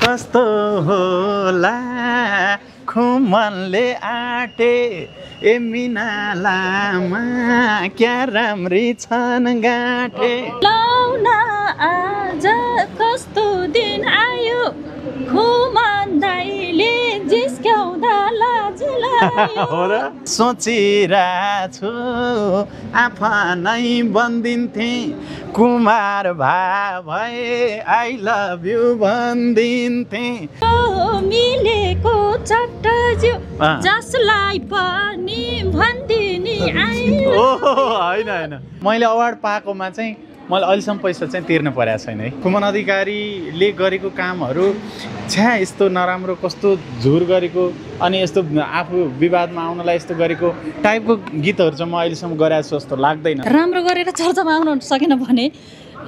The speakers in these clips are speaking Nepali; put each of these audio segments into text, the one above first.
कस्तो होला खुमनले आटे ए मिना लामा क्या राम्री छन् गाँठे लाउन आज कस्तो दिन आयो खुमन दाइले जिस्क्याउँदा लाज लाग्यो हो र सोचिरहेको छु आफ्नै बन्दिन्थे कुमार भए आई लभ यु भनिदिन्थे मिलेको चट्टज्यू जसलाई पनि भनिदिने आयो ओहो होइन मैले अवार्ड पाएकोमा चाहिँ मैले अहिलेसम्म पैसा चाहिँ तिर्नु परेको छैन है खुमन अधिकारीले गरेको कामहरू छ्या यस्तो नराम्रो कस्तो झुर गरेको अनि यस्तो आफू विवादमा आउनलाई यस्तो गरेको टाइपको गीतहरू चाहिँ म अहिलेसम्म गराएको छु जस्तो लाग्दैन राम्रो गरेर चर्चामा आउन सकेन भने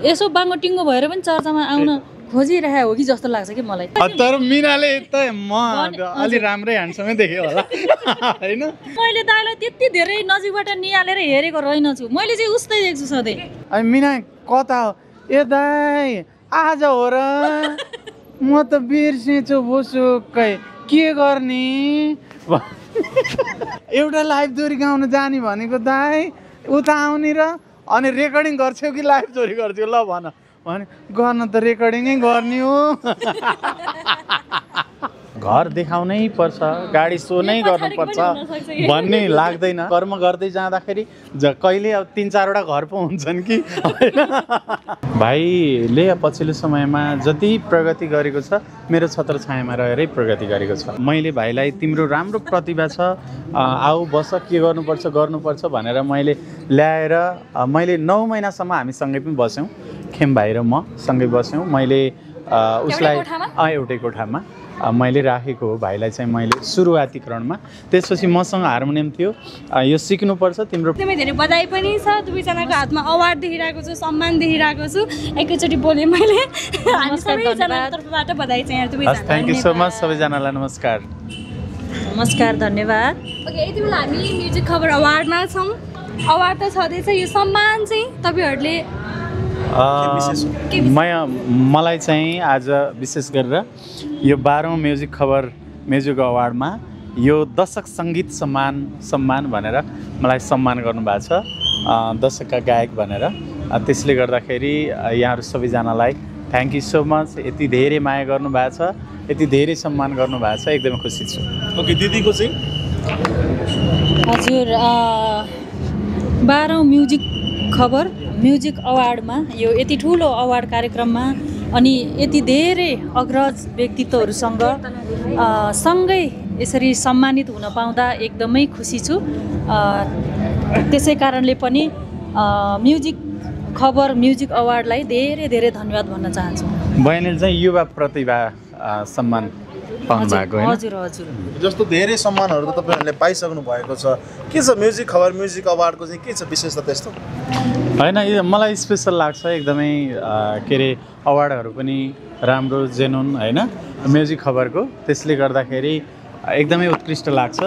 यसो बाङ्गो टिङ्गो भएर पनि चर्चामा आउन खोजिरहेको हो कि जस्तो लाग्छ कि मलाई तर मिनाले त म अलि राम्रै ह्यान्डसमै देखेँ होला होइन मैले दाइलाई त्यति धेरै नजिकबाट निहालेर हेरेको रहेनछु मैले चाहिँ उस्तै देख्छु सधैँ अनि मिना कता हो ए दाइ आज हो र म त बिर्सेछु भुसुक्कै के गर्ने एउटा लाइभ चोरी गाउन जाने भनेको दाइ उता आउने र अनि रेकर्डिङ गर्छौ कि लाइभ चोरी गर्छौ ल भन भने गर्न त रेकर्डिङै गर्ने हो घर देखाउनै पर्छ गाडी सो नै गर्नुपर्छ भन्ने लाग्दैन कर्म गर्दै जाँदाखेरि कहिले अब 3-4 वटा घर पो हुन्छन् कि भाइले पछिल्लो समयमा जति प्रगति गरेको छ मेरो छत्रछायामा रहेरै प्रगति गरेको छ मैले भाइलाई तिम्रो राम्रो प्रतिभा छ आऊ बस के गर्नुपर्छ भनेर मैले ल्याएर मैले 9 महिनासम्म हामी सँगै पनि बस्यौँ खेम भाइ र म सँगै बस्यौँ मैले उसलाई एउटै कोठामा मैले राखेको हो भाइलाई चाहिँ मैले सुरुवाती क्रममा त्यसपछि मसँग हार्मोनियम थियो यो सिक्नुपर्छ तिम्रो एकदमै धेरै बधाई पनि छ दुवैजनाको हातमा अवार्ड देखिरहेको छु सम्मान देखिरहेको छु एकैचोटि बोलेँ मैले हामी सबैजनाको तर्फबाट बधाई चाहिँ दुवैजना थ्याङ्क यू सो मच सबैजनालाई नमस्कार नमस्कार धन्यवाद ओके यति बेला हामी म्युजिक खबर अवार्डमा छौँ अवार्ड त छँदैछ यो सम्मान चाहिँ तपाईँहरूले मलाई चाहिँ आज विशेष गरेर यो 12औं म्युजिक खबर म्युजिक अवार्डमा यो दशक सङ्गीत सम्मान भनेर मलाई सम्मान गर्नुभएको छ दशकका गायक भनेर त्यसले गर्दाखेरि यहाँहरू सबैजनालाई थ्याङ्क यू सो मच यति धेरै माया गर्नुभएको छ यति धेरै सम्मान गर्नुभएको छ एकदमै खुसी छु ओके दिदीको चाहिँ हजुर 12औं म्युजिक खबर म्युजिक अवार्डमा यो यति ठुलो अवार्ड कार्यक्रममा अनि यति धेरै अग्रज व्यक्तित्वहरूसँग सँगै यसरी सम्मानित हुन पाउँदा एकदमै खुसी छु त्यसै कारणले पनि म्युजिक खबर म्युजिक अवार्डलाई धेरै धेरै धन्यवाद भन्न चाहन्छु बहिनीले चाहिँ युवा प्रतिभा सम्मान पाउनु भएको हैन हजुर हजुर जस्तो धेरै सम्मानहरू त तपाईहरुले पाइसक्नु भएको छ के छ म्युजिक खबर म्युजिक अवार्डको चाहिँ के छ विशेषता त्यस्तो हैन मलाई स्पेशल लाग्छ एकदमै के रे अवार्डहरू पनि राम्रो जेनुन हैन म्युजिक खबरको त्यसले गर्दाखेरि एकदमै उत्कृष्ट लाग्छ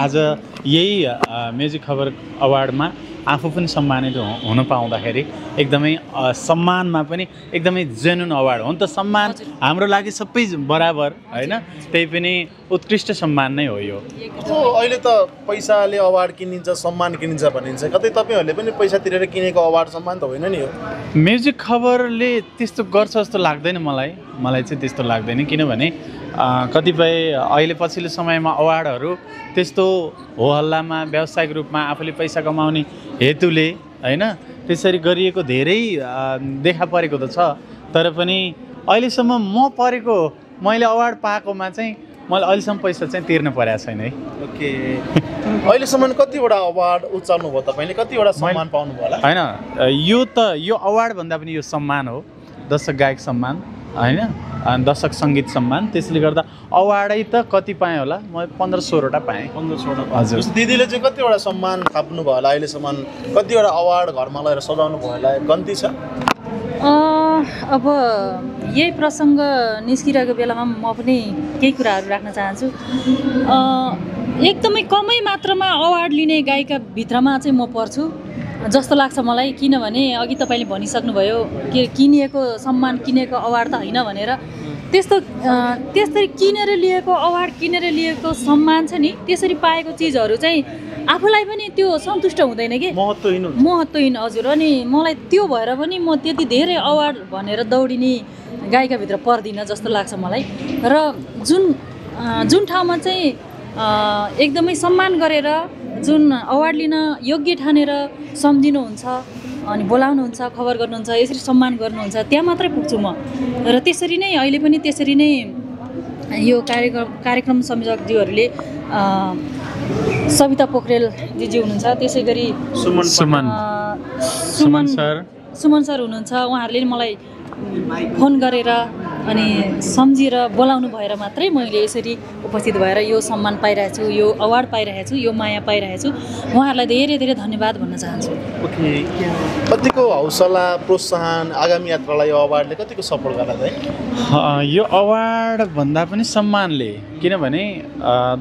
आज यही म्युजिक खबर अवार्डमा आफू पनि सम्मानित हुन पाउँदाखेरि एकदमै सम्मानमा पनि एकदमै जेन्युन अवार्ड हो नि त सम्मान हाम्रो लागि सबै बराबर हैन त्यही पनि उत्कृष्ट सम्मान नै हो यो अहिले त पैसाले अवार्ड किनिन्छ सम्मान किनिन्छ भनिन्छ कतै तपाईहरुले पनि पैसा तिरेर किनेको अवार्ड सम्मान त होइन नि हो म्युजिक खबरले त्यस्तो गर्छ जस्तो लाग्दैन मलाई चाहिँ त्यस्तो लाग्दैन किनभने कतिपय अहिले पछिल्लो समयमा अवार्डहरू त्यस्तो हो हल्लामा व्यावसायिक रूपमा आफूले पैसा कमाउने हेतुले हैन त्यसरी गरिएको धेरै देखा परेको त छ तर पनि अहिलेसम्म मैले अवार्ड पाएकोमा चाहिँ मैले अहिलेसम्म पैसा चाहिँ तिर्नु परेको छैन है ओके अहिलेसम्म कतिवटा अवार्ड उचाल्नु भयो तपाईले कतिवटा सम्मान पाउनु भयो होला हैन यो अवार्ड भन्दा पनि यो सम्मान हो दशक गायक सम्मान हैन अनि दशक सङ्गीत सम्मान त्यसले गर्दा अवार्डै त कति पाएँ होला म 15-16 वटा पाएँ 15-16 हजुर दिदीले चाहिँ कतिवटा सम्मान थाप्नु भयो होला अहिलेसम्म कतिवटा अवार्ड घरमा लगेर सजाउनु भयो होला गन्ती छ अब यही प्रसङ्ग निस्किरहेको बेलामा म पनि केही कुराहरू राख्न चाहन्छु एकदमै कमै मात्रामा अवार्ड लिने गायिका भित्रमा चाहिँ म पर्छु जस्तो लाग्छ मलाई किनभने अघि तपाईँले भनिसक्नुभयो के किनिएको सम्मान किनेको अवार्ड त होइन भनेर त्यसरी किनेर लिएको अवार्ड किनेर लिएको सम्मान छ नि त्यसरी पाएको चिजहरू चाहिँ आफूलाई पनि त्यो सन्तुष्ट हुँदैन कि महत्त्वहीन हजुर अनि मलाई त्यो भएर पनि म त्यति धेरै अवार्ड भनेर दौडिने गायिकाभित्र पर्दिनँ जस्तो लाग्छ मलाई र जुन ठाउँमा चाहिँ एकदमै सम्मान गरेर जुन अवार्ड लिन योग्य ठानेर सम्झिनुहुन्छ अनि बोलाउनुहुन्छ खबर गर्नुहुन्छ यसरी सम्मान गर्नुहुन्छ त्यहाँ मात्रै पुग्छु म र त्यसरी नै अहिले पनि त्यसरी नै यो कार्यक्रम संयोजकज्यूहरूले सविता पोखरेल दिदी हुनुहुन्छ त्यसै गरी सुमन सर हुनुहुन्छ उहाँहरूले मलाई फोन गरेर अनि सम्झेर बोलाउनु भएर मात्रै मैले यसरी उपस्थित भएर यो सम्मान पाइरहेको छु यो अवार्ड पाइरहेको छु यो माया पाइरहेको छु उहाँहरूलाई धेरै धेरै धन्यवाद भन्न चाहन्छु ओके कतिको हौसला प्रोत्साहन आगामी यात्रालाई यो अवार्डले कतिको सपोर्ट गर्ला यो अवार्ड भन्दा पनि सम्मानले किनभने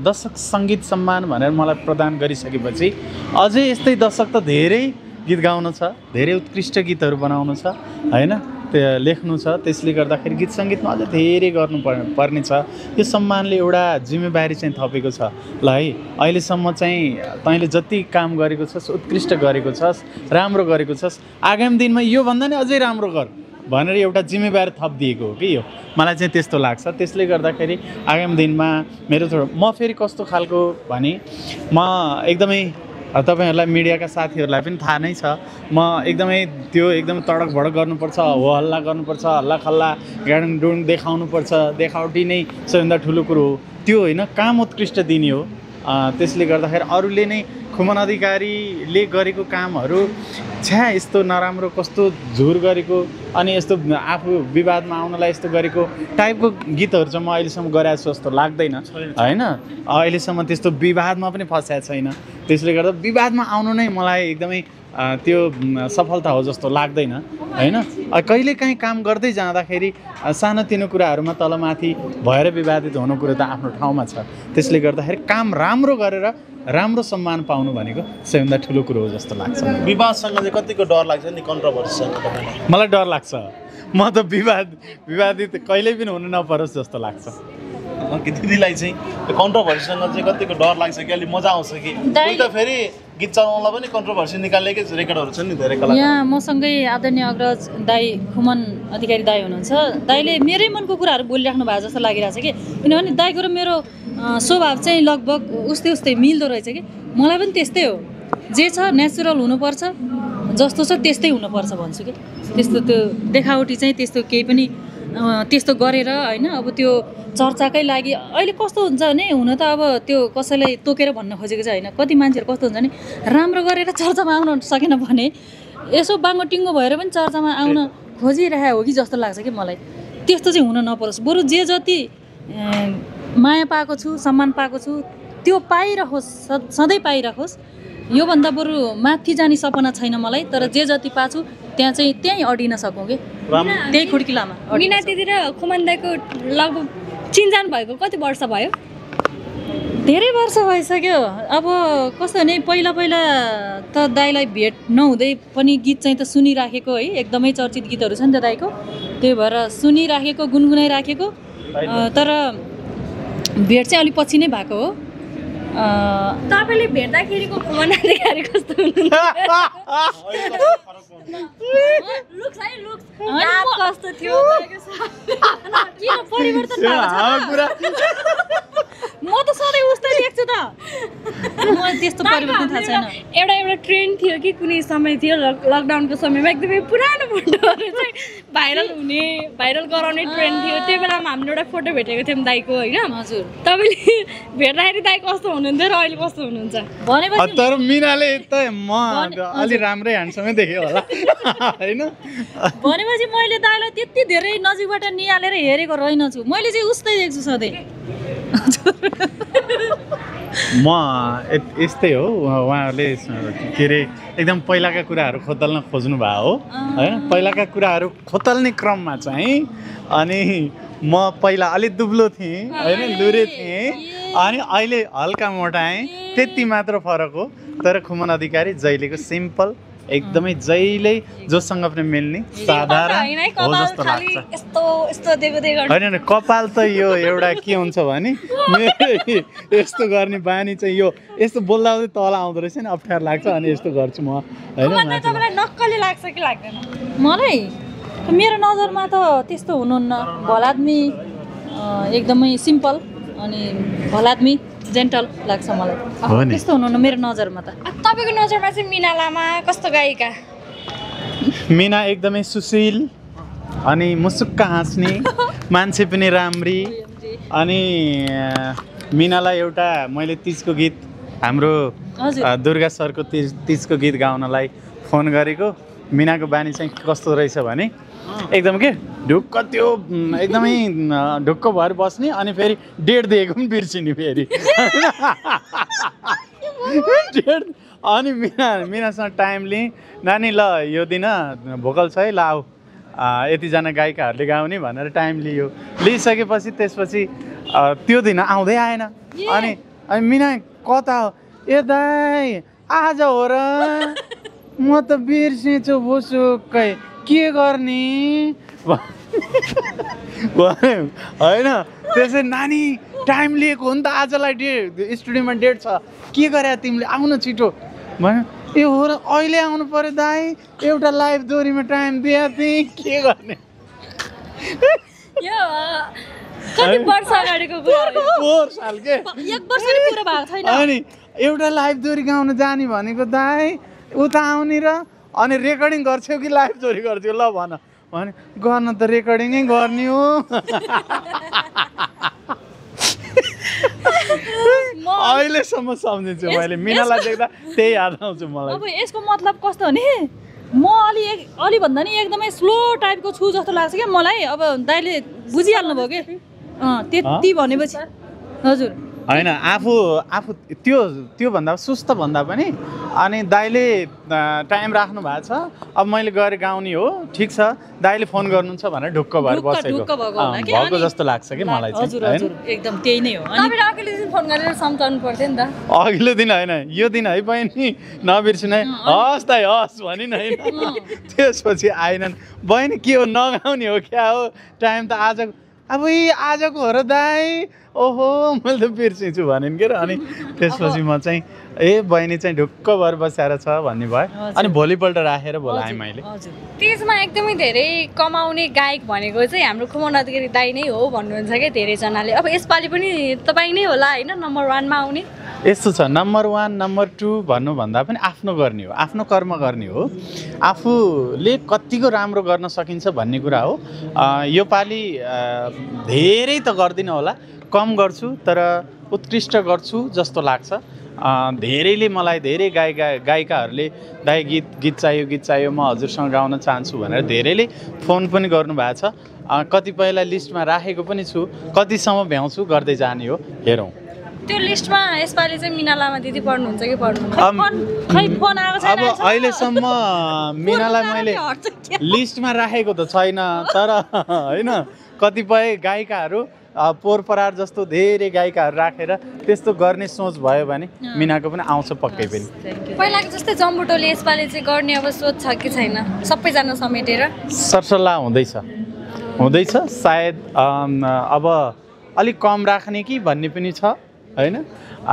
दर्शक सङ्गीत सम्मान भनेर मलाई प्रदान गरिसकेपछि अझै यस्तै दर्शक त धेरै गीत गाउनु छ धेरै उत्कृष्ट गीतहरू बनाउनु छ होइन त्यो लेख्नु छ त्यसले गर्दाखेरि गीत सङ्गीतमा अझै धेरै पर्ने छ यो सम्मानले एउटा जिम्मेवारी चाहिँ थपेको छ ल है अहिलेसम्म चाहिँ तैँले जति काम गरेको छस् उत्कृष्ट गरेको छस् राम्रो गरेको छस् आगामी दिनमा योभन्दा नि अझै राम्रो गर भनेर एउटा जिम्मेवारी थपिदिएको हो कि यो मलाई चाहिँ त्यस्तो लाग्छ त्यसले गर्दाखेरि आगामी दिनमा मेरो म फेरि कस्तो खालको भने म एकदमै तपाईहरुलाई मिडियाका साथीहरुलाई पनि थाहा नै छ म एकदमै तडक भडक गर्नुपर्छ हो हल्ला गर्नुपर्छ हल्ला खल्ला गाडङ डुङ देखाउनुपर्छ देखावटी नै सबैभन्दा ठुलो कुरो हो त्यो होइन काम उत्कृष्ट दिने हो त्यसले गर्दाखेरि अरूले नै खुमन अधिकारीले गरेको कामहरू छ्या यस्तो नराम्रो कस्तो झुर गरेको अनि यस्तो आफू विवादमा आउनलाई यस्तो गरेको टाइपको गीतहरू चाहिँ म अहिलेसम्म गराएको छु जस्तो लाग्दैन होइन अहिलेसम्म त्यस्तो विवादमा पनि फँसेको छैन त्यसले गर्दा विवादमा आउनु नै मलाई एकदमै त्यो सफलता हो जस्तो लाग्दैन होइन कहिलेकाहीँ काम गर्दै जाँदाखेरि सानोतिनो कुराहरूमा तलमाथि भएर विवादित हुनु कुरो त आफ्नो ठाउँमा छ त्यसले गर्दाखेरि काम राम्रो गरेर राम्रो सम्मान पाउनु भनेको सबैभन्दा ठुलो कुरो हो जस्तो लाग्छ विवादसँग चाहिँ कतिको डर लाग्छ नि कन्ट्रोभर्सीसँग तपाईँलाई मलाई डर लाग्छ म त विवादित कहिल्यै पनि हुनु नपरोस् जस्तो लाग्छ दिदीलाई चाहिँ कन्ट्रोभर्सीसँग चाहिँ कतिको डर लाग्छ कि अलिक मजा आउँछ कि कोही त फेरि गीत चलाउनलाई पनि कन्ट्रोभर्सी निकालेकै रेकर्डहरू छन् नि धेरै कलाकार यहाँ मसँगै आदरणीय अग्रज दाई खुमन अधिकारी दाई हुनुहुन्छ दाईले मेरै मनको कुराहरू बोलिराख्नु भएको जस्तो लागिरहेछ कि किनभने दाईको र मेरो स्वभाव चाहिँ लगभग उस्तै मिल्दो रहेछ कि मलाई पनि त्यस्तै हो जे छ नेचुरल हुनुपर्छ जस्तो छ त्यस्तै हुनुपर्छ भन्छु कि त्यस्तो त्यो देखावटी चाहिँ त्यस्तो केही पनि त्यस्तो गरेर होइन अब त्यो चर्चाकै लागि अहिले कस्तो हुन्छ भने हुन त अब त्यो कसैलाई तोकेर भन्न खोजेको चाहिँ होइन कति मान्छेहरू कस्तो हुन्छ भने राम्रो गरेर चर्चामा आउन सकेन भने यसो बाङ्गोटिङ्गो भएर पनि चर्चामा आउन खोजिरहेको हो कि जस्तो लाग्छ कि मलाई त्यस्तो चाहिँ हुन नपरोस् बरु जे जति माया पाएको छु सम्मान पाएको छु त्यो पाइरहोस् सधैँ पाइरहोस् योभन्दा बरु माथि जाने सपना छैन मलाई तर जे जति पाछु त्यहीँ अडिन सकौँ कि त्यही खुड्किलामा मिना दिदी र खुमन दाइको लगभग चिन्जान भएको कति वर्ष भयो धेरै वर्ष भइसक्यो अब कस्तो भने पहिला त दाइलाई भेट नहुँदै पनि गीत चाहिँ त सुनिराखेको है एकदमै चर्चित गीतहरू छ नि त दाइको त्यही भएर सुनिराखेको गुनगुनाइराखेको तर भेट चाहिँ अलिक पछि नै भएको हो तपाईँले भेट्दाखेरिको खुमन अधिकारी कस्तो हुनुहुन्छ कस्तो थियो किन परिवर्तन म त सधैँ उस्तै देख्छु त मलाई त्यस्तो परिवर्तन थाहा छैन एउटा ट्रेन्ड थियो कि कुनै समय थियो लकडाउनको समयमा एकदमै पुरानो फोटोहरू चाहिँ भाइरल गराउने ट्रेन्ड थियो त्यो बेलामा हामीले एउटा फोटो भेटेको थियौँ दाइको होइन हजुर तपाईँले भेट्दाखेरि दाइ कस्तो हुनुहुन्थ्यो र अहिले कस्तो हुनुहुन्छ भनेपछि तर मिनाले त म अलि राम्रै ह्यान्डसमै देखेँ होला होइन भनेपछि मैले दाइलाई त्यति धेरै नजिकबाट निहालेर हेरेको रहेनछु मैले चाहिँ उस्तै देख्छु सधैँ म यस्तै हो उहाँहरूले के अरे एकदम पहिलाका कुराहरू खोतल्न खोज्नु भयो हो होइन पहिलाका कुराहरू खोतल्ने क्रममा चाहिँ अनि म पहिला अलिक दुब्लो थिएँ होइन लुरे थिएँ अनि अहिले हल्का मोटाएँ त्यति मात्र फरक हो तर खुमन अधिकारी जहिलेको सिम्पल एकदमै जहिले जोसँग पनि मिल्ने साधारण हो जस्तो लाग्छ होइन कपाल त यो एउटा के हुन्छ भने मेरो यस्तो गर्ने बानी चाहिँ यो यस्तो बोल्दा तल आउँदो रहेछ नि अप्ठ्यारो लाग्छ अनि यस्तो गर्छु म होइन नक्कली लाग्छ कि लाग्दैन मलाई मेरो नजरमा त त्यस्तो हुनुहुन्न भलाद्मी एकदमै सिम्पल अनि भलाद्मी जेन्टल लाग्छ मलाई त्यस्तो हुनुहुन्न मेरो नजरमा त तपाईँको नजरमा चाहिँ मिना लामा कस्तो गायिका मिना एकदमै सुशील अनि मुसुक्क हाँस्ने मान्छे पनि राम्री अनि मिनालाई एउटा मैले तीजको गीत हाम्रो दुर्गा सरको तीजको गीत गाउनलाई फोन गरेको मिनाको बानी चाहिँ कस्तो रहेछ भने एकदम के ढुक्क त्यो एकदमै ढुक्क भएर बस्ने अनि फेरि डेट दिएको पनि बिर्सिने फेरि डेट अनि मिनासँग टाइम लिएँ नानी ल यो दिन भोकल छ है ल आऊ यतिजना गायिकाहरूले गाउने भनेर टाइम लिइसकेपछि त्यसपछि त्यो दिन आउँदै आएन अनि मिना कता हो ए दाइ आज हो र म त बिर्सेछु भुसुक्कै के गर्ने होइन त्यसै नानी टाइम लिएको हो नि त आजलाई स्टुडियोमा डेट छ के गरे तिमीले आउन छिटो भन्यो ए हो र अहिले आउनु पर्यो दाइ एउटा लाइभ दोहोरीमा टाइम दिएको थिएँ के गर्ने कति वर्ष अगाडिको कुरा 4 साल के 1 वर्ष पनि पुरा भएको छैन अनि एउटा लाइभ दोहोरी गाउन जाने भनेको दाइ उता आउने र अनि रेकर्डिङ गर्छौ कि लाइभ दोहोरी गर्थ्यौ ल भन भने गर्न त रेकर्डिङै गर्ने हो अहिलेसम्म सम्झिन्छु मैले मिनालाई देख्दा त्यही याद आउँछ मलाई अब यसको मतलब कस्तो भने म अलि भन्दा नि एकदमै स्लो टाइपको छु जस्तो लाग्छ क्या मलाई अब दाइले बुझिहाल्नु भयो कि त्यति भनेपछि हजुर होइन आफू त्यो भन्दा सुस्त भन्दा पनि अनि दाइले टाइम राख्नु भएको छ अब मैले गएर गाउने हो ठिक छ दाइले फोन गर्नुहुन्छ भनेर ढुक्क भएर बसेको भएको जस्तो लाग्छ कि मलाई चाहिँ एकदम त्यही नै हो तपाईले अघिल्लो दिन फोन गरेर सम्झाउनु पर्थ्यो नि त अघिल्लो दिन होइन यो दिन है बहिनी नबिर्सिनु है हस् दाइ हस् भनिन् होइन त्यसपछि आएनन् बहिनी के हो नगाउने हो क्या हो टाइम त आजको अब आजको हो र दाइ ओहो मैले त बिर्सिन्छु भनिन् के र अनि त्यसपछि म चाहिँ बहिनी चाहिँ ढुक्क भएर बसेर छ भन्ने भयो अनि भोलिपल्ट राखेर बोलाएँ मैले त्यसमा एकदमै धेरै कमाउने गायक भनेको चाहिँ हाम्रो खुमन अधिकारी दाइ नै हो भन्नुहुन्छ क्या धेरैजनाले अब यसपालि पनि तपाईँ नै होला होइन नम्बर 1 मा आउने यस्तो छ नम्बर 1 नम्बर 2 भन्नुभन्दा पनि आफ्नो गर्ने हो आफ्नो कर्म गर्ने हो आफूले कतिको राम्रो गर्न सकिन्छ भन्ने कुरा हो यो पालि धेरै त गर्दिनँ होला कम गर्छु तर उत्कृष्ट गर्छु जस्तो लाग्छ धेरैले मलाई धेरै गायिकाहरूले दाइ गीत चाहियो म हजुरसँग गाउन चाहन्छु भनेर धेरैले फोन पनि गर्नुभएको छ कतिपयलाई लिस्टमा राखेको पनि छु कतिसम्म भ्याउँछु गर्दै जाने हो हेरौँ त्यो लिस्टमा यसपालि चाहिँ मिना लामा दिदी पढ्नुहुन्छ कि पढ्नुहुन्न अब अहिलेसम्म मिनालाई मैले लिस्टमा राखेको त छैन तर होइन कतिपय गायिकाहरू पोहोर परार जस्तो धेरै गायिकाहरू राखेर त्यस्तो गर्ने सोच भयो भने मिनाको पनि आउँछ पक्कै पनि पहिलाको जस्तै जम्बुटोले यसपालि चाहिँ गर्ने अब सोच छ कि छैन सबैजना समेटेर सरसल्लाह हुँदैछ सायद अब अलिक कम राख्ने कि भन्ने पनि छ होइन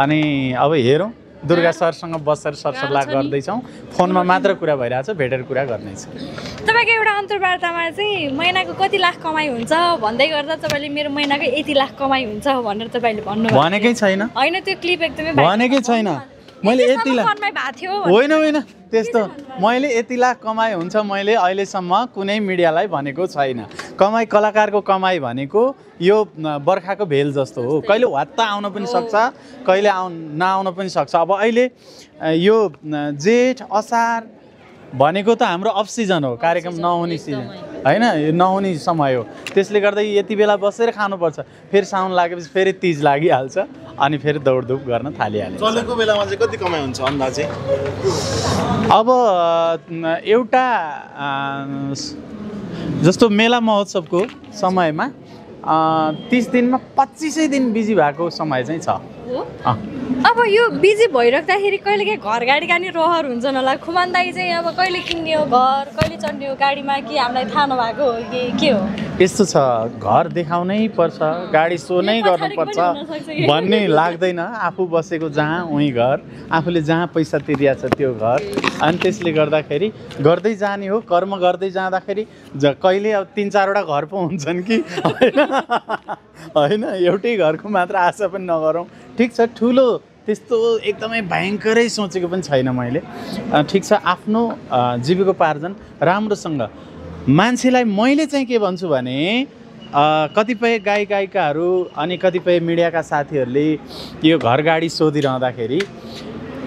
अनि अब हेरौँ दुर्गा सरसँग बसेर सरसल्लाह गर्दैछौँ फोनमा मात्र कुरा भइरहेछ भेटेर कुरा गर्नेछ तपाईँको एउटा अन्तर्वार्तामा चाहिँ महिनाको कति लाख कमाइ हुन्छ भन्दै गर्दा तपाईँले मेरो महिनाको यति लाख कमाइ हुन्छ भनेर तपाईँले भन्नुभयो भनेकै छैन होइन त्यो क्लिप एकदमै भनेकै छैन मैले यति लाख होइन त्यस्तो मैले यति लाख कमाइ हुन्छ मैले अहिलेसम्म कुनै मिडियालाई भनेको छैन कमाइ कलाकारको कमाइ भनेको यो बर्खाको भेल जस्तो हो कहिले वात्ता आउन पनि सक्छ कहिले नआउन पनि सक्छ अब अहिले यो जेठ असार भनेको त हाम्रो अफ सिजन हो कार्यक्रम नहुने सिजन होइन यो नहुने समय हो त्यसले गर्दा यति बेला बसेर खानुपर्छ फेरि साउन लागेपछि फेरि तीज लागिहाल्छ अनि फेरि दौडधुप गर्न थालिहाल्छ चलेको बेलामा चाहिँ कति कमाइ हुन्छ अन्दाजै अब एउटा जस्तो मेला महोत्सवको समयमा 30 दिनमा 25 दिन बिजी भएको समय चाहिँ छ अब यो बिजी भइराख्दाखेरि कहिलेकाहीँ घर गाडीका नि रहर हुन्छन् होला। खुमान दाई चाहिँ अब कहिले किन्ने हो घर, कहिले चढ्ने हो गाडीमा, कि हामीलाई थाहा नभएको हो कि के हो? यस्तो छ, घर देखाउनै पर्छ, गाडी सो नै गर्नुपर्छ भन्ने लाग्दैन। आफू बसेको जहाँ उही घर, आफूले जहाँ पैसा तिरिया छ त्यो घर। अनि त्यसले गर्दाखेरि गर्दै जाने हो, कर्म गर्दै जाँदाखेरि कहिले अब 3-4वटा घर पो हुन्छन् कि होइन, एउटै घरको मात्र आशा पनि नगरौँ। ठिक छ, ठुलो त्यस्तो एकदमै भयङ्करै सोचेको पनि छैन मैले। ठिक छ, आफ्नो जीविकोपार्जन राम्रोसँग। मान्छेलाई मैले चाहिँ के भन्छु भने कतिपय गायिकाहरू अनि कतिपय मिडियाका साथीहरूले यो घर गाडी सोधिरहँदाखेरि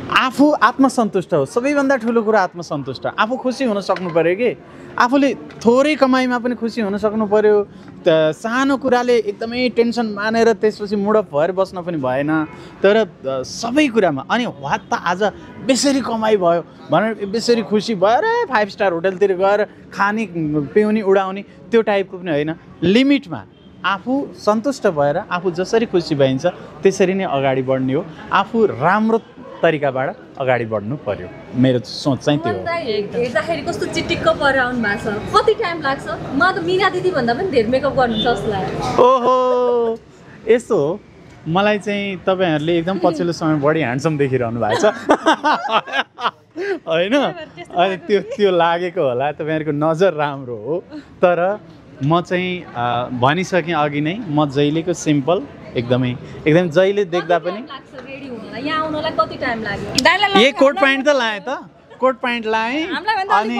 आफू आत्मसन्तुष्ट हो। सबैभन्दा ठुलो कुरा आत्मसन्तुष्ट, आफू खुसी हुन सक्नु पऱ्यो कि। आफूले थोरै कमाइमा पनि खुसी हुन सक्नु पऱ्यो। सानो कुराले एकदमै टेन्सन मानेर त्यसपछि मुडअप भएर बस्न पनि भएन। तर सबै कुरामा अनि वाट त आज बेसरी कमाइ भयो भनेर बेसरी खुसी भएर 5 स्टार होटलतिर गएर खाने पिउने उडाउने त्यो टाइपको पनि होइन। लिमिटमा आफू सन्तुष्ट भएर आफू जसरी खुसी भइन्छ त्यसरी नै अगाडि बढ्ने हो। आफू राम्रो तरिकाबाट अगाडि बढ्नु पर्यो। मेरो सोच चाहिँ त्यो हो। हेर्दाखेरि कस्तो चिटिक्क परेर आउनु भएको छ, कति टाइम लाग्छ? म त मिना दिदी भन्दा पनि धेरै मेकअप गर्नुहुन्छ जस्तो लाग्यो। ओहो, यस्तो हो। मलाई चाहिँ तपाईँहरूले एकदम पछिल्लो समय बढी ह्यान्डसम देखिरहनु भएको छ होइन। अनि त्यो लागेको होला, तपाईँहरूको नजर राम्रो हो। तर म चाहिँ भनिसकेँ अघि नै, म जहिलेको सिम्पल, एकदम जहिले देख्दा पनि। यहाँ आउनलाई कति टाइम लाग्यो? यही कोट प्यान्ट त लाएँ त, कोट प्यान्ट लाएँ अनि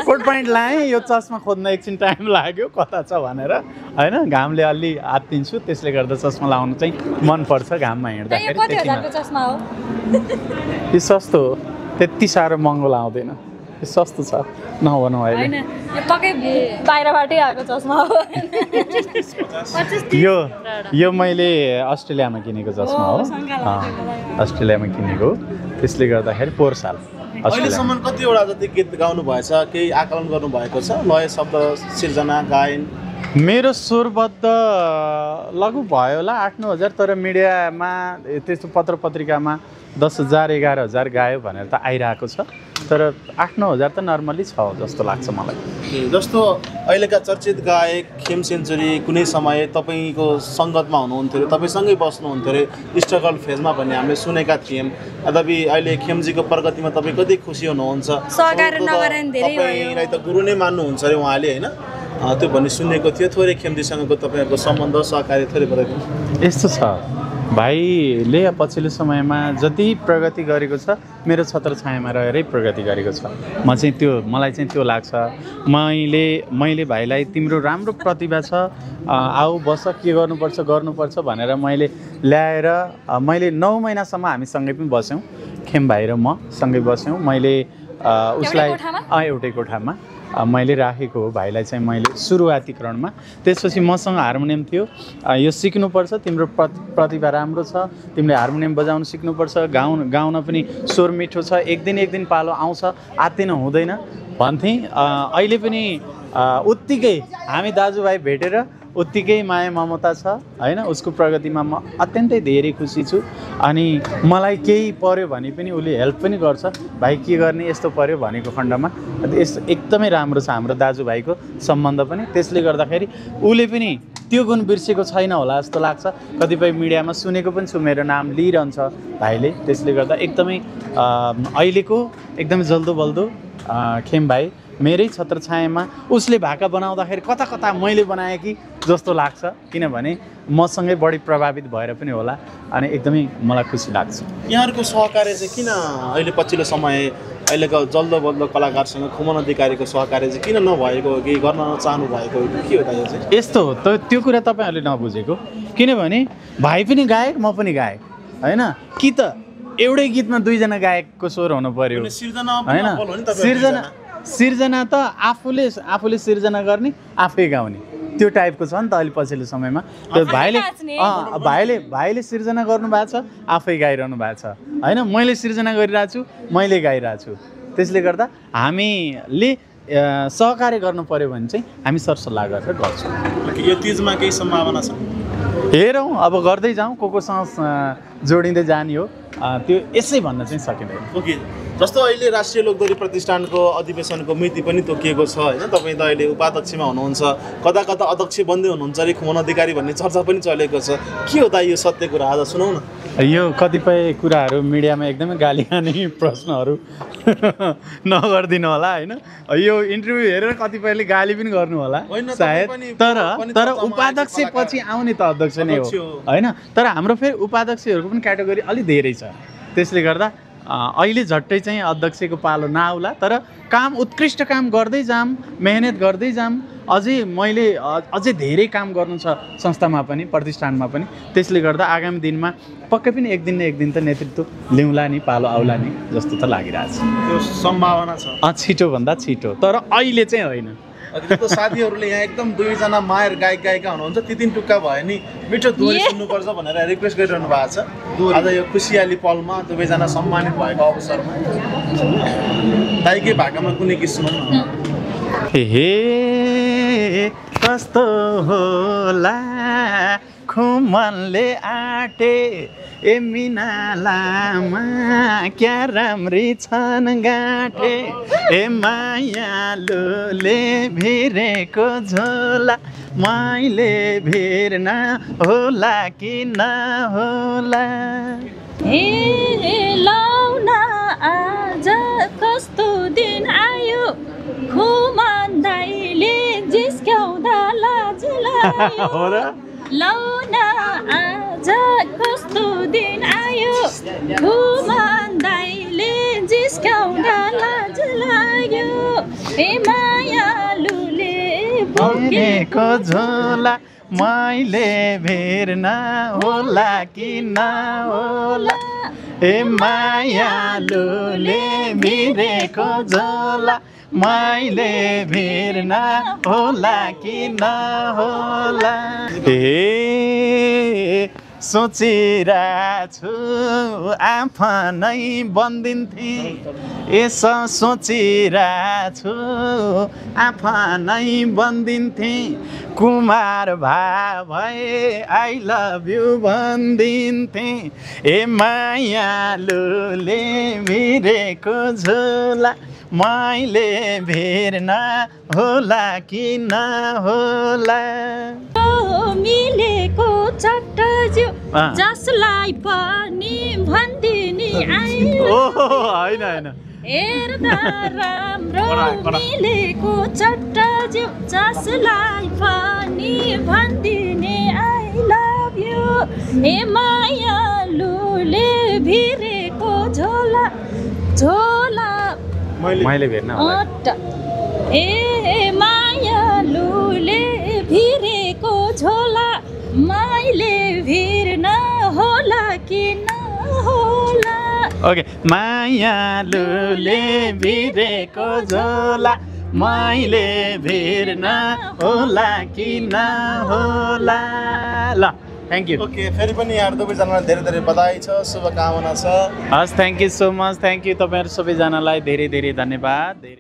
कोट प्यान्ट लाएँ। यो चस्मा खोज्न एकछिन टाइम लाग्यो कता छ भनेर होइन। घामले अलि आत्तिन्छु, त्यसले गर्दा चस्मा लाउनु चाहिँ मनपर्छ घाममा हिँड्दाखेरि। यो सस्तो हो, त्यति साह्रो महँगो लाउँदैन, यो सस्तो छ, नभनौँ अहिले। बाहिरबाटै आएको चस्मा हो। यो मैले अस्ट्रेलियामा किनेको चस्मा हो, अस्ट्रेलियामा किनेको। त्यसले गर्दाखेरि पोहोर साल अहिलेसम्म कतिवटा जति गीत गाउनु भएछ, केही आकलन गर्नुभएको छ? लय, शब्द, सिर्जना, गायन? मेरो स्वरबद्ध लघु भयो होला 8-9 हजार। तर मिडियामा त्यस्तो पत्र पत्रिकामा 10,000 11,000 गायो भनेर त आइरहेको छ। तर 8-9 हजार त नर्मली छ जस्तो लाग्छ मलाई। जस्तो अहिलेका चर्चित गायक खेम सेन्चुरी कुनै समय तपाईँको सङ्गतमा हुनुहुन्थ्यो अरे, तपाईँसँगै बस्नुहुन्थ्यो अरे, स्ट्रगल फेजमा भन्ने हामीले सुनेका थियौँ। यद्यपि अहिले खेमजीको प्रगतिमा तपाईँ कति खुसी हुनुहुन्छ? तपाईँलाई त गुरु नै मान्नुहुन्छ अरे उहाँले होइन, त्यो भन्ने सुनेको थियो। थोरै खेमजीसँगको तपाईँहरूको सम्बन्ध, सहकार्य थोरै बताइदिनु। यस्तो छ, भाइले पछिल्लो समयमा जति प्रगति गरेको छ मेरो छत्रछायामा रहेरै प्रगति गरेको छ। मलाई चाहिँ त्यो लाग्छ। मैले भाइलाई तिम्रो राम्रो प्रतिभा छ, आऊ बस, के गर्नुपर्छ भनेर मैले ल्याएर मैले 9 महिनासम्म हामी सँगै पनि बस्यौँ। खेम भाइ र म सँगै बस्यौँ। मैले उसलाई एउटै कोठामा मैले राखेको हो भाइलाई चाहिँ मैले सुरुवाती क्रममा। त्यसपछि मसँग हार्मोनियम थियो। यो सिक्नुपर्छ, तिम्रो प्रतिभा राम्रो छ, तिमीले हार्मोनियम बजाउन सिक्नुपर्छ, गाउन पनि स्वर मिठो छ, एक दिन पालो आउँछ, आत्तिन हुँदैन भन्थेँ। अहिले पनि उत्तिकै हामी दाजुभाइ भेटेर उत्तिकै माया ममता छ होइन। उसको प्रगतिमा म अत्यन्तै धेरै खुसी छु। अनि मलाई केही पर्यो भने पनि उसले हेल्प पनि गर्छ। भाइ के गर्ने यस्तो पर्यो भनेको खण्डमा एकदमै राम्रो छ हाम्रो दाजुभाइको सम्बन्ध पनि। त्यसले गर्दाखेरि उसले पनि त्यो गुण बिर्सेको छैन होला जस्तो लाग्छ। कतिपय मिडियामा सुनेको पनि छु मेरो नाम लिइरहन्छ भाइले। त्यसले गर्दा एकदमै अहिलेको एकदमै जल्दो बल्दो खेम भाइ मेरै छत्रछायामा उसले भाका बनाउँदाखेरि कता कता मैले बनाएँ कि जस्तो लाग्छ। किनभने मसँगै बढी प्रभावित भएर पनि होला अनि एकदमै मलाई खुसी लाग्छ। यहाँहरूको सहकार्य चाहिँ किन अहिले पछिल्लो समय अहिलेको जल्दो बल्दो कलाकारसँग खुमन अधिकारीको सहकार्य चाहिँ किन नभएको हो कि गर्न नचाहनु भएको हो कि के हो त? यो चाहिँ यस्तो हो त, त्यो कुरा तपाईँहरूले नबुझेको। किनभने भाइ पनि गायक, म पनि गायक होइन। कि त एउटै गीतमा 2 जना गायकको स्वर हुनु पर्यो होइन। सिर्जना त आफूले सिर्जना गर्ने, आफै गाउने, त्यो टाइपको छ नि त अहिले पछिल्लो समयमा। त्यो भाइले सिर्जना गर्नुभएको छ, आफै गाइरहनु भएको छ होइन। मैले सिर्जना गरिरहेको छु, मैले गाइरहेको छु। त्यसले गर्दा हामीले सहकार्य गर्नु पर्यो भने चाहिँ हामी सरसल्लाह गरेर गर्छौँ। यो तिजमा केही सम्भावना छ? हेरौँ अब गर्दै जाउँ कोसँग जोडिँदै जाने हो त्यो यसै भन्न चाहिँ सकिँदैन। ओके, जस्तो अहिले राष्ट्रिय लोकदोरी प्रतिष्ठानको अधिवेशनको मिति पनि तोकिएको छ होइन, तपाईँ त अहिले उपाध्यक्षमा हुनुहुन्छ, कता कता अध्यक्ष बन्दै हुनुहुन्छ अरे खुमन अधिकारी भन्ने चर्चा पनि चलेको छ, के हो त यो सत्य कुरा आज सुनौ न। यो कतिपय कुराहरू मिडियामा एकदमै गाली खाने प्रश्नहरू नगरिदिनु होला होइन, यो इन्टरभ्यू हेरेर कतिपयले गाली पनि गर्नु होला सायद, तर उपाध्यक्ष पछि आउने त अध्यक्ष नै हो होइन। तर हाम्रो फेरि उपाध्यक्षहरूको पनि क्याटेगोरी अलिक धेरै छ, त्यसले गर्दा अहिले झट्टै चाहिँ अध्यक्षको पालो नआउला, तर काम उत्कृष्ट काम गर्दै जाम, मेहनत गर्दै जाम, अझै धेरै काम गर्नु छ संस्थामा पनि प्रतिष्ठानमा पनि, त्यसले गर्दा आगामी दिनमा पक्कै पनि एक दिन न एक दिन त नेतृत्व ल्याउला नि, पालो आउला नि जस्तो त लागिरहेछ। त्यो सम्भावना छ छिटोभन्दा छिटो, तर अहिले चाहिँ होइन। जस्तो साथीहरूले यहाँ एकदम दुईजना मायर गायिका हुनुहुन्छ, ती दिन टुक्का भयो नि मिठो दोहोरी सुन्नुपर्छ भनेर रिक्वेस्ट गरिरहनु भएको छ। आज यो खुसियाली पलमा दुवैजना सम्मानित भएको अवसरमा दाइकै भाकामा कुनै गीत सुनौ न। हे कस्तो होला खुमनले आटे ए मिना लामा क्या राम्री छन् गाँठे, ए मायालुले भिरेको झोला मैले भिर्न होला कि नहोला। लाउन आज कस्तो दिन आयो, खुमन दाइले जिस्क्याउँदा लाज लाग्यो। लाउन आज कस्तो दिन आयो, खुमन दाइले जिस्क्याउँदा लाज लाग्यो, ए मायालुले बोकेको झोला मैले भिर्न होला कि नहोला, ए मायालुले भिरेको झोला मैले भिर्न होला कि नहोला। हे सोचिरहेछु आफ्नै बन्दिन्थे, यसो सोचिरहेछु आफ्नै बन्दिन्थे, कुमार भए आई लभ यु भनिदिन्थे, ए मायालुले भिरेको झोला मैले भिर्न होला कि नहोला। मिलेको चट्टज्यू जसलाई पनि भनिदिने आयो, होइन होइन हेर्दा राम्रो मिलेको चट्टज्यू जसलाई पनि भनिदिने आई लभ यु, ए मायालुले भिरेको झोला झोला मैले भेट्न ए मायालुले भिरेको झोला मैले भिर्न होला कि नहोला। ओके, मायालुले भिरेको झोला मैले भिर्न होला कि नहोला। ल थ्याङ्क यू। ओके, फेरि पनि यहाँ दुवैजनालाई धेरै धेरै बधाई छ, शुभकामना छ। हस्, thank you so much, thank you. तपाईँहरू सबैजनालाई धेरै धेरै धन्यवाद।